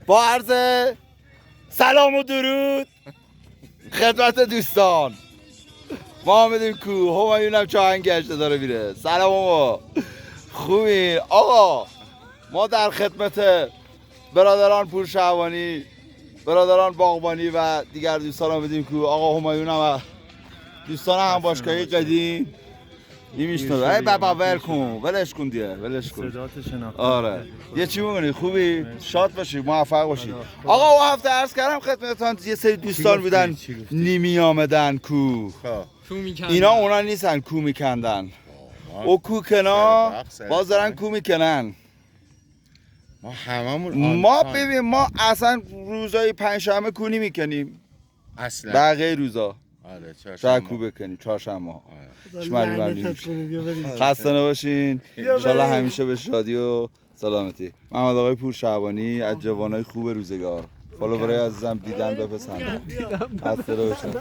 با عرض سلام و درود خدمت دوستان، ما آمدیم کو همایونم چاهنگ گشته داره میره. سلام آقا، خوبی؟ آقا ما در خدمت برادران پورشهوانی، برادران باغبانی و دیگر دوستان آمدیم کو. آقا همایونم و دوستان هم باشگاهی قدیم نمیشنوه. ای بابا ول کن، ولش کن دیگه، ولش کن. آره یه چی میگونی؟ خوبی؟ شاد باشی، موفق باشی. آقا او هفته عرض کردم خدمتتان یه سری دوستان بودن نیمی آمدن کو. اینا اونا نیستن کو میکندن، او کو کنا باز دارن کو میکنن. ما هممون ما ببین ما اصلا روزای پنجشنبه کونی میکنیم اصلا بقیه روزا آره شاید کو بکنیم چهارشنبه. خسته نباشین، انشالله همیشه به شادی و سلامتی. محمد آقای پورشهوانی از جوانای خوب روزگار. فالوورای عزیزم دیدن بپسندن. خسته نباشین.